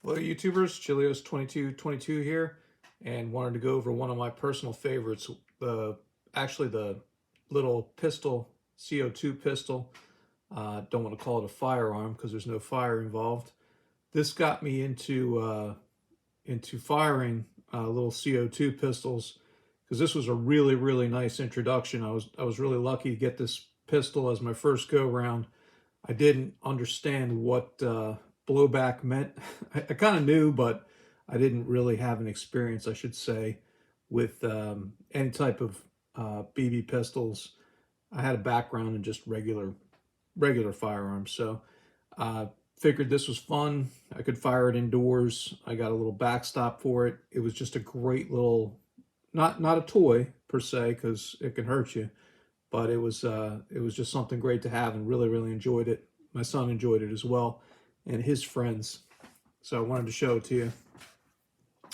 Hello YouTubers, Chilios2222 here, and wanted to go over one of my personal favorites, actually the little pistol, CO2 pistol. Don't want to call it a firearm because there's no fire involved. This got me into firing little CO2 pistols because this was a really nice introduction. I was really lucky to get this pistol as my first go round. I didn't understand what blowback meant. I kind of knew, but I didn't really have an experience, I should say, with any type of BB pistols. I had a background in just regular firearms, so figured this was fun. I could fire it indoors. I got a little backstop for it. It was just a great little, not a toy per se, because it can hurt you, but it was just something great to have, and really enjoyed it. My son enjoyed it as well, and his friends. So I wanted to show it to you.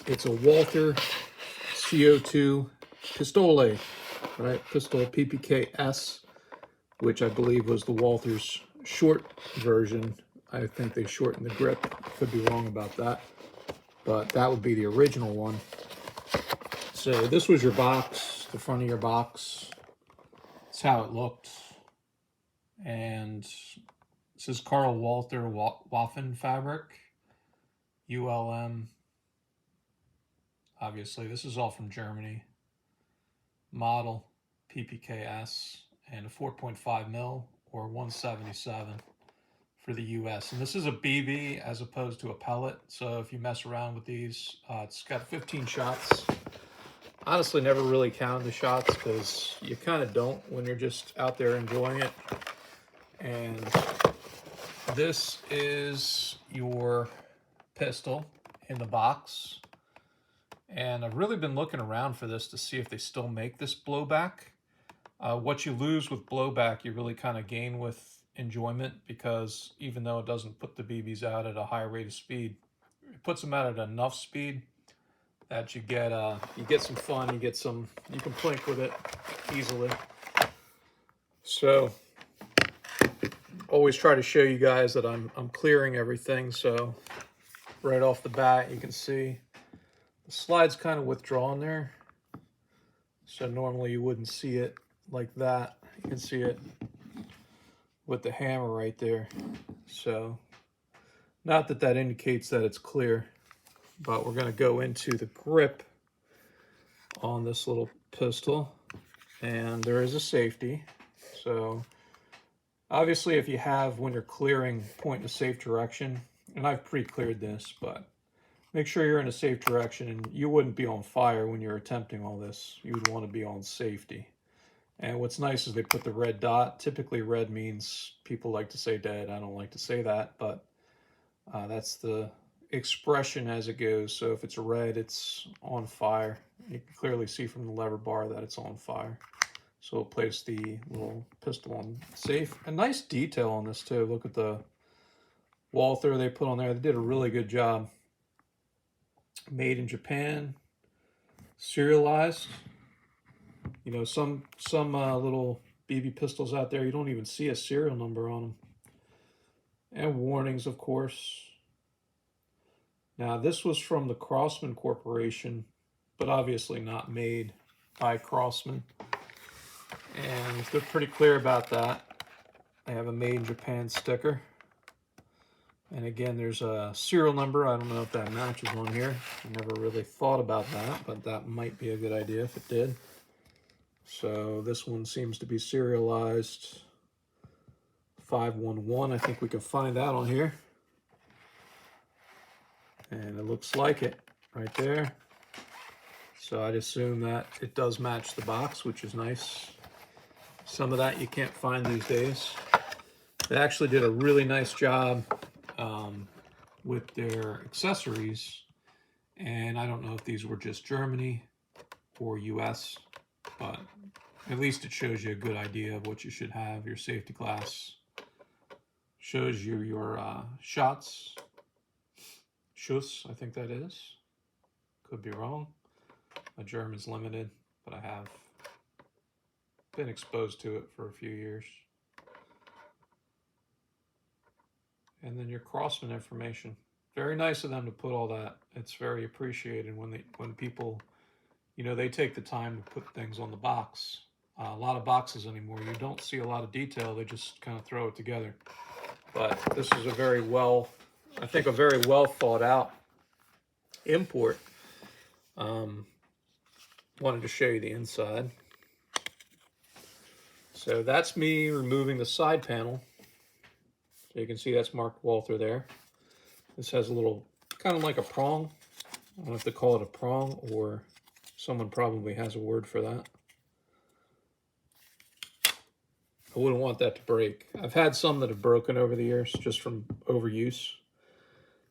It's a Walther CO2 Pistole, right? Pistol PPK S, which I believe was the Walther's short version. I think they shortened the grip. Could be wrong about that, but that would be the original one. So this was your box, the front of your box. That's how it looked. And this is Karl Walther Waffen fabric, ULM. Obviously, this is all from Germany. Model PPKS, and a 4.5 mil or 177 for the US. And this is a BB as opposed to a pellet. So if you mess around with these, it's got 15 shots. Honestly, never really counted the shots because you kind of don't when you're just out there enjoying it. And this is your pistol in the box. And I've really been looking around for this to see if they still make this blowback. What you lose with blowback, you really kind of gain with enjoyment, because even though it doesn't put the BBs out at a high rate of speed, it puts them out at enough speed that you get some fun, you can plink with it easily. So always try to show you guys that I'm clearing everything. So right off the bat, you can see the slide's kind of withdrawn there. So normally you wouldn't see it like that. You can see it with the hammer right there. So not that that indicates that it's clear, but we're going to go into the grip on this little pistol, and there is a safety. So obviously if you have, when you're clearing, point in a safe direction, and I've pre-cleared this, but make sure you're in a safe direction, and you wouldn't be on fire when you're attempting all this. You would want to be on safety. And what's nice is they put the red dot. Typically red means people like to say dead. I don't like to say that, but that's the expression as it goes. So if it's red, it's on fire. You can clearly see from the lever bar that it's on fire. So we'll place the little pistol on safe. A nice detail on this too. Look at the Walther they put on there. They did a really good job. Made in Japan, serialized. You know, some little BB pistols out there, you don't even see a serial number on them. And warnings, of course. Now, this was from the Crossman Corporation, but obviously not made by Crossman. And they're pretty clear about that. They have a made in Japan sticker. And again, there's a serial number. I don't know if that matches on here. I never really thought about that, but that might be a good idea if it did. So this one seems to be serialized 511. I think we can find that on here. And it looks like it right there. So I'd assume that it does match the box, which is nice. Some of that you can't find these days. They actually did a really nice job with their accessories, and I don't know if these were just Germany or US, but at least it shows you a good idea of what you should have. Your safety glass shows you your shots. Schuss, I think that is. Could be wrong. My German's limited, but I have been exposed to it for a few years. And then your Crossman information. very nice of them to put all that. It's very appreciated when people, you know, they take the time to put things on the box. A lot of boxes anymore, you don't see a lot of detail. They just kind of throw it together. But this is a very well, I think, a very well thought out import. Wanted to show you the inside. So that's me removing the side panel. So you can see that's marked Walther there. This has a little, kind of like a prong. I don't know if to call it a prong, or someone probably has a word for that. I wouldn't want that to break. I've had some that have broken over the years just from overuse.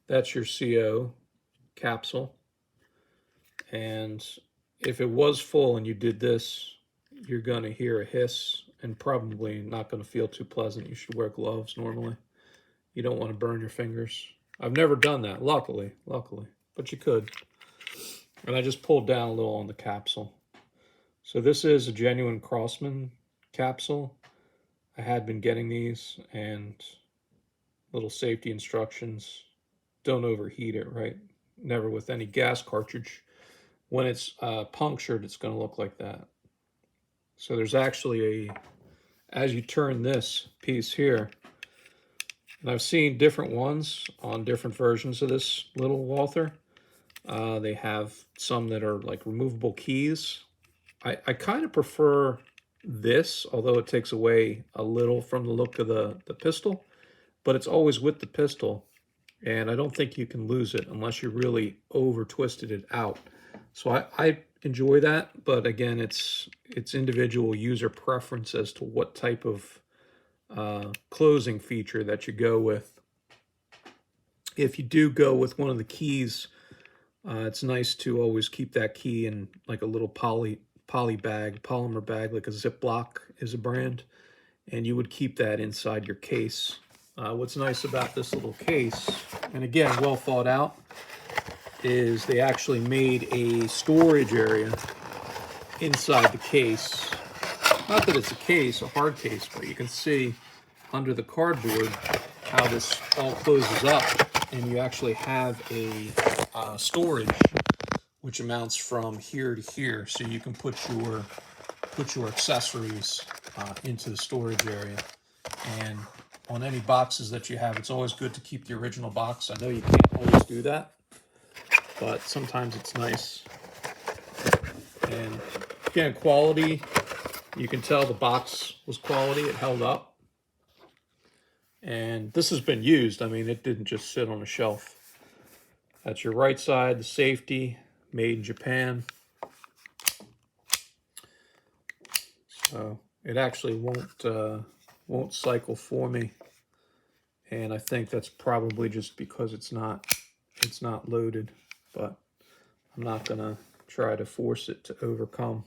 That's your CO capsule. And if it was full and you did this, you're going to hear a hiss and probably not going to feel too pleasant. You should wear gloves normally. You don't want to burn your fingers. I've never done that, luckily, but you could. And I just pulled down a little on the capsule. So this is a genuine Crossman capsule. I had been getting these, and little safety instructions. Don't overheat it, right? Never with any gas cartridge. When it's punctured, it's going to look like that. So there's actually as you turn this piece here, and I've seen different ones on different versions of this little Walther. They have some that are like removable keys. I kind of prefer this, although it takes away a little from the look of the pistol, but it's always with the pistol, and I don't think you can lose it unless you really over twisted it out. So I enjoy that, but again, it's individual user preference as to what type of closing feature that you go with. If you do go with one of the keys, it's nice to always keep that key in like a little polymer bag, like a Ziploc is a brand, and you would keep that inside your case. What's nice about this little case, and again, well thought out, is they actually made a storage area inside the case. Not that it's a case, a hard case, but you can see under the cardboard how this all closes up, and you actually have a storage which amounts from here to here, so you can put your accessories into the storage area. And on any boxes that you have, it's always good to keep the original box. I know you can't always do that, but sometimes it's nice. And again, quality, you can tell the box was quality, it held up. And this has been used. I mean, it didn't just sit on a shelf. That's your right side, the safety, made in Japan. So it actually won't cycle for me. And I think that's probably just because it's not loaded, but I'm not gonna try to force it to overcome.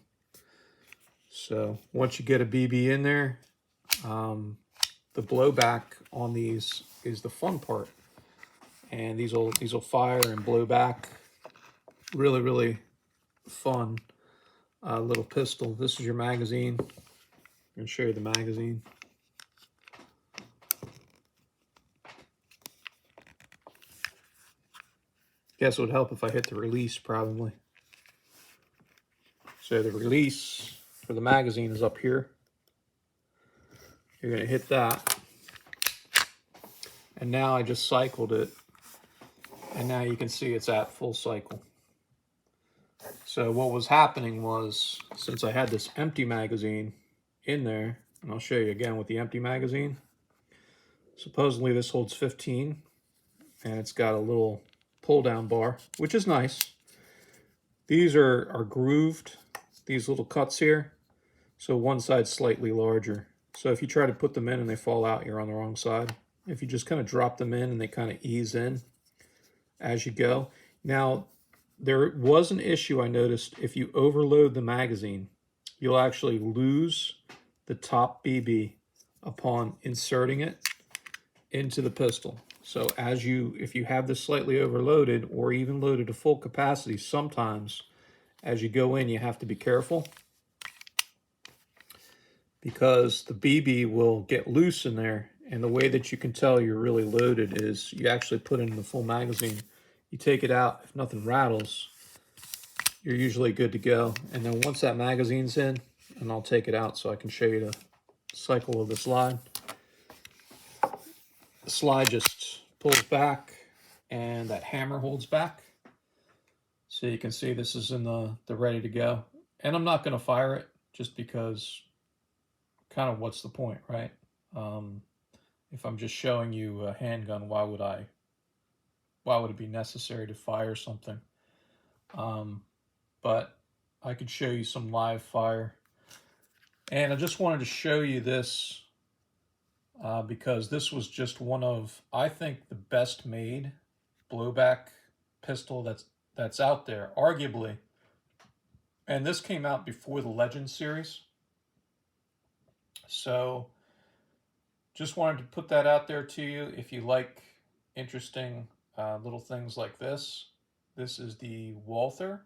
So once you get a BB in there, the blowback on these is the fun part, and these will fire and blow back. Really fun little pistol. This is your magazine. I'm gonna show you the magazine. Guess it would help if I hit the release, probably. So the release for the magazine is up here. You're gonna hit that. And now I just cycled it. And now you can see it's at full cycle. So what was happening was, since I had this empty magazine in there, and I'll show you again with the empty magazine, supposedly this holds 15, and it's got a little pull down bar, which is nice. These are grooved, these little cuts here, so one side's slightly larger. So if you try to put them in and they fall out, you're on the wrong side. If you just kind of drop them in and they kind of ease in as you go. Now, there was an issue I noticed. If you overload the magazine, you'll actually lose the top BB upon inserting it into the pistol. So if you have this slightly overloaded or even loaded to full capacity, sometimes as you go in, you have to be careful, because the BB will get loose in there And the way that you can tell you're really loaded is you actually put in the full magazine. You take it out, if nothing rattles, you're usually good to go. And then once that magazine's in, and I'll take it out so I can show you the cycle of the slide. The slide just pulls back and that hammer holds back. So you can see this is in the ready to go. And I'm not going to fire it just because kind of what's the point, right? If I'm just showing you a handgun, why would it be necessary to fire something? But I could show you some live fire. And I just wanted to show you this because this was just one of, I think, the best made blowback pistol that's out there, arguably. And this came out before the Legend series. So just wanted to put that out there to you. If you like interesting little things like this, this is the Walther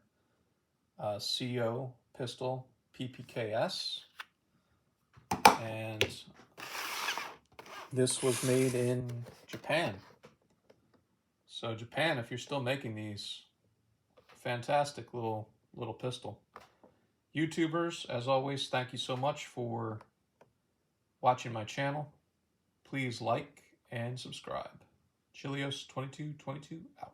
CO pistol PPKS. And this was made in Japan. So Japan, if you're still making these, fantastic little pistol. YouTubers, as always, thank you so much for watching my channel. Please like and subscribe. Chilios2222 out.